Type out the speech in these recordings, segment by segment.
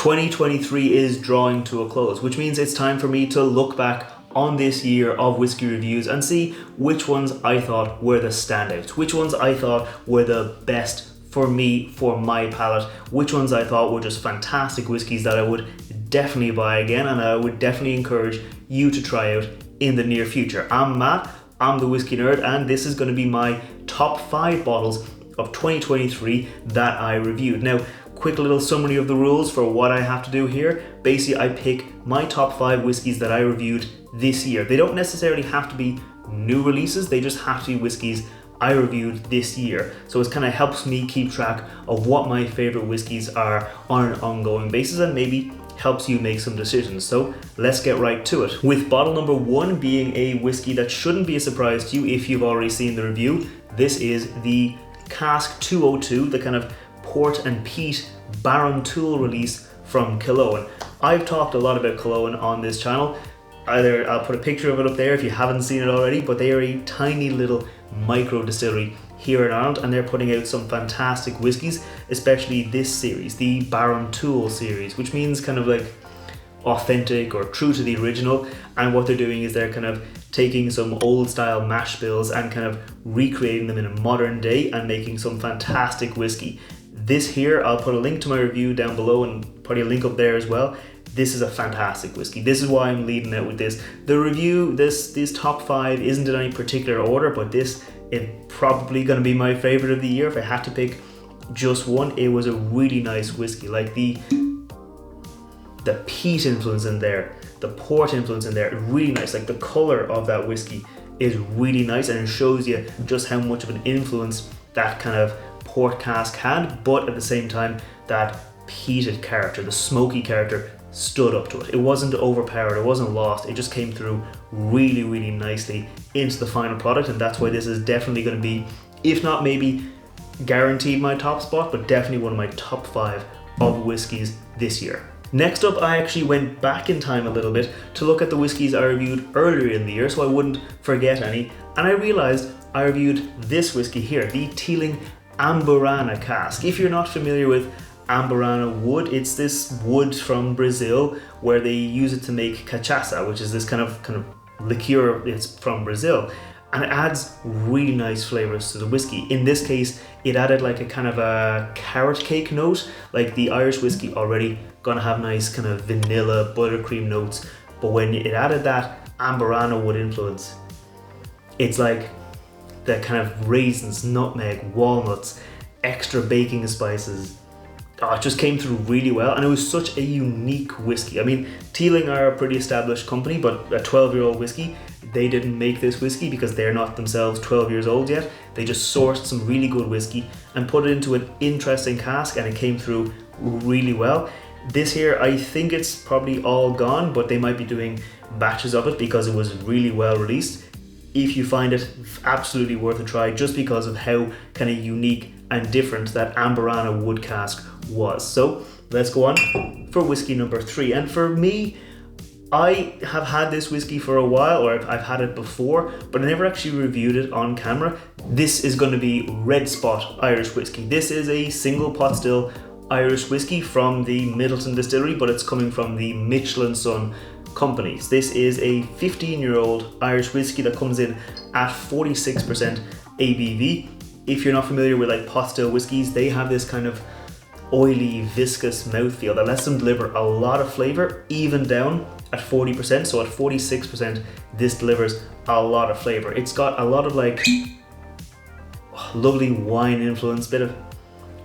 2023 is drawing to a close, which means it's time for me to look back on this year of whiskey reviews and see which ones I thought were the standouts, which ones I thought were the best for me, for my palate, which ones I thought were just fantastic whiskeys that I would definitely buy again and I would definitely encourage you to try out in the near future. I'm Matt, I'm the Whiskey Nerd, and this is going to be my top 5 bottles of 2023 that I reviewed. Now, quick little summary of the rules for what I have to do here. Basically, I pick my top 5 whiskeys that I reviewed this year. They don't necessarily have to be new releases, they just have to be whiskeys I reviewed this year. So it kind of helps me keep track of what my favorite whiskeys are on an ongoing basis and maybe helps you make some decisions. So let's get right to it. With bottle number 1 being a whiskey that shouldn't be a surprise to you if you've already seen the review. This is the Cask 202, the kind of port and peat Baron Tool release from Cologne. I've talked a lot about Cologne on this channel. I'll put a picture of it up there if you haven't seen it already, but they are a tiny little micro distillery here in Ireland and they're putting out some fantastic whiskies, especially this series, the Baron Tool series, which means kind of like authentic or true to the original. And what they're doing is they're kind of taking some old style mash bills and kind of recreating them in a modern day and making some fantastic whiskey. This here, I'll put a link to my review down below and probably a link up there as well. This is a fantastic whiskey. This is why I'm leading out with this. The review, this top 5 isn't in any particular order, but this is probably going to be my favorite of the year. If I had to pick just one, it was a really nice whiskey. Like the peat influence in there, the port influence in there, really nice. Like the color of that whiskey is really nice and it shows you just how much of an influence that kind of port cask had, but at the same time that peated character, the smoky character, stood up to it. It wasn't overpowered, it wasn't lost, it just came through really nicely into the final product, and that's why this is definitely going to be, if not maybe guaranteed my top spot, but definitely one of my top 5 of whiskeys this year. Next up, I actually went back in time a little bit to look at the whiskeys I reviewed earlier in the year so I wouldn't forget any, and I realized I reviewed this whiskey here, the Teeling Amburana cask. If you're not familiar with Amburana wood, it's this wood from Brazil where they use it to make cachaça, which is this kind of liqueur. It's from Brazil and it adds really nice flavors to the whiskey. In this case, it added like a kind of a carrot cake note. Like the Irish whiskey already gonna have nice kind of vanilla buttercream notes, but when it added that Amburana wood influence, it's like the kind of raisins, nutmeg, walnuts, extra baking spices. It just came through really well, and it was such a unique whiskey. I mean, Teeling are a pretty established company, but a 12-year-old whiskey, they didn't make this whiskey because they're not themselves 12 years old yet. They just sourced some really good whiskey and put it into an interesting cask, and it came through really well. This here, I think it's probably all gone, but they might be doing batches of it because it was really well released. If you find it, absolutely worth a try just because of how kind of unique and different that Amburana wood cask was. So let's go on for whiskey number 3. And for me, I have had this whiskey for a while, or I've had it before, but I never actually reviewed it on camera. This is going to be Red Spot Irish whiskey. This is a single pot still Irish whiskey from the Middleton distillery, but it's coming from the Michelin Sun companies. This is a 15-year-old Irish whiskey that comes in at 46% ABV. If you're not familiar with like pot still whiskies, they have this kind of oily, viscous mouthfeel that lets them deliver a lot of flavor, even down at 40%. So at 46%, this delivers a lot of flavor. It's got a lot of like lovely wine influence, bit of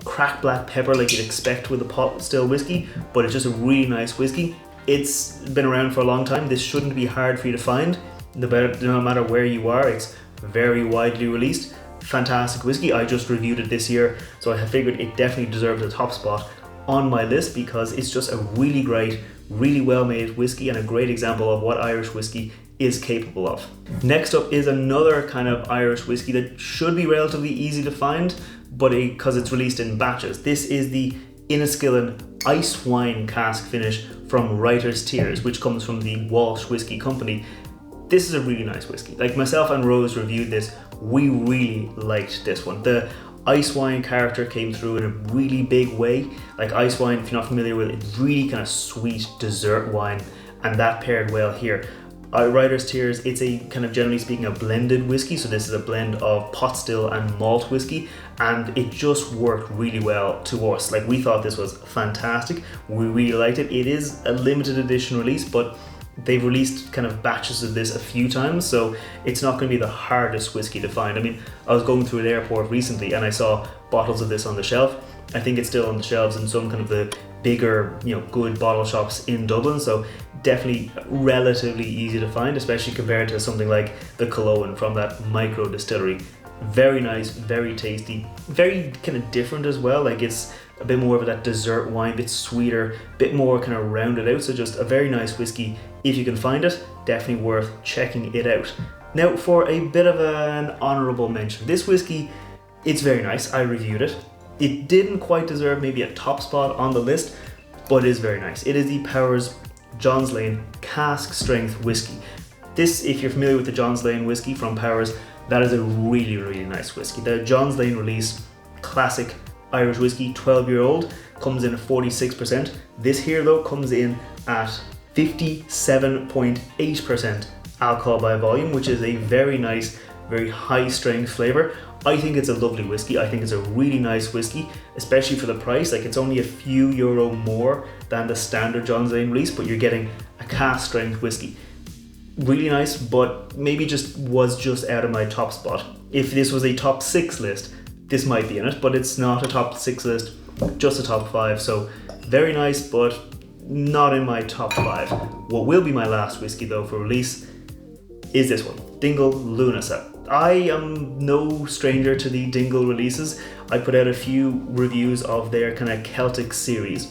cracked black pepper like you'd expect with a pot still whiskey, but it's just a really nice whiskey. It's been around for a long time. This shouldn't be hard for you to find. No matter where you are, it's very widely released. Fantastic whiskey. I just reviewed it this year, so I figured it definitely deserved a top spot on my list because it's just a really great, really well made whiskey and a great example of what Irish whiskey is capable of. Next up is another kind of Irish whiskey that should be relatively easy to find, but because it's released in batches. This is the Inniskillen Ice Wine Cask Finish from Writer's Tears, which comes from the Walsh Whiskey Company. This is a really nice whiskey. Like myself and Rose reviewed this, we really liked this one. The ice wine character came through in a really big way. Like ice wine, if you're not familiar with it, it's really kind of sweet dessert wine, and that paired well here. Writer's Tears, it's a kind of, generally speaking, a blended whiskey. So this is a blend of pot still and malt whiskey, and it just worked really well to us. Like, we thought this was fantastic. We really liked it. It is a limited edition release, but they've released kind of batches of this a few times, so it's not going to be the hardest whiskey to find. I mean, I was going through an airport recently and I saw bottles of this on the shelf. I think it's still on the shelves in some kind of the bigger, good bottle shops in Dublin, so definitely relatively easy to find, especially compared to something like the Cologne from that micro distillery. Very nice, very tasty, very kind of different as well. Like, it's a bit more of that dessert wine, a bit sweeter, a bit more kind of rounded out. So just a very nice whiskey. If you can find it, definitely worth checking it out. Now, for a bit of an honourable mention, this whiskey, it's very nice. I reviewed it. It didn't quite deserve maybe a top spot on the list, but it is very nice. It is the Powers John's Lane cask strength whiskey. This, if you're familiar with the John's Lane whiskey from Powers, that is a really, really nice whiskey. The John's Lane release, classic Irish whiskey, 12-year-old, comes in at 46%. This here though comes in at 57.8% alcohol by volume, which is a very nice, very high strength flavor. I think it's a lovely whiskey. I think it's a really nice whiskey, especially for the price. Like, it's only a few euro more than the standard John's Lane release, but you're getting a cask strength whiskey. Really nice, but maybe was just out of my top spot. If this was a top 6 list, this might be in it, but it's not a top 6 list, just a top 5. So very nice, but not in my top 5. What will be my last whiskey though for release is this one, Dingle Lunasa. I am no stranger to the Dingle releases. I put out a few reviews of their kind of Celtic series.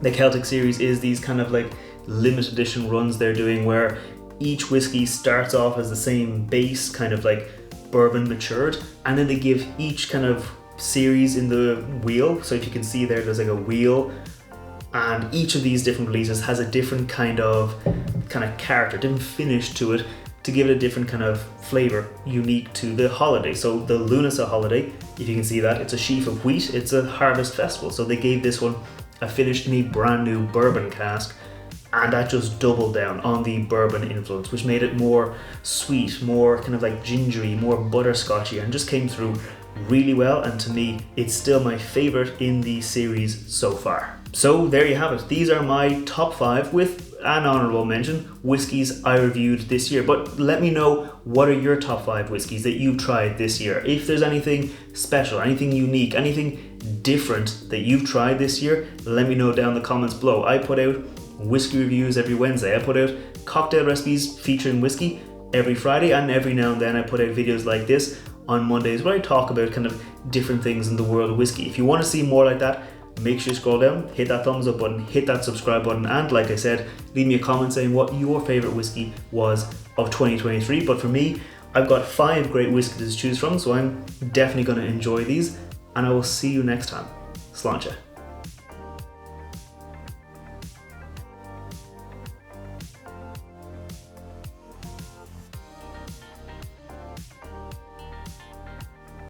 The Celtic series is these kind of like limited edition runs they're doing where each whiskey starts off as the same base, kind of like bourbon matured, and then they give each kind of series in the wheel. So if you can see there's like a wheel, and each of these different releases has a different kind of character, different finish to it, to give it a different kind of flavor unique to the holiday. So the Lunasa holiday, if you can see that, it's a sheaf of wheat, it's a harvest festival. So they gave this one a finish in a brand new bourbon cask, and that just doubled down on the bourbon influence, which made it more sweet, more kind of like gingery, more butterscotchy, and just came through really well. And to me, it's still my favorite in the series so far. So there you have it. These are my top 5 with an honourable mention whiskies I reviewed this year. But let me know, what are your top 5 whiskies that you've tried this year? If there's anything special, anything unique, anything different that you've tried this year, let me know down in the comments below. I put out whiskey reviews every Wednesday. I put out cocktail recipes featuring whiskey every Friday, and every now and then I put out videos like this on Mondays where I talk about kind of different things in the world of whiskey. If you want to see more like that, make sure you scroll down, hit that thumbs up button, hit that subscribe button, and like I said, leave me a comment saying what your favorite whiskey was of 2023. But for me, I've got 5 great whiskeys to choose from, so I'm definitely going to enjoy these, and I will see you next time. Sláinte.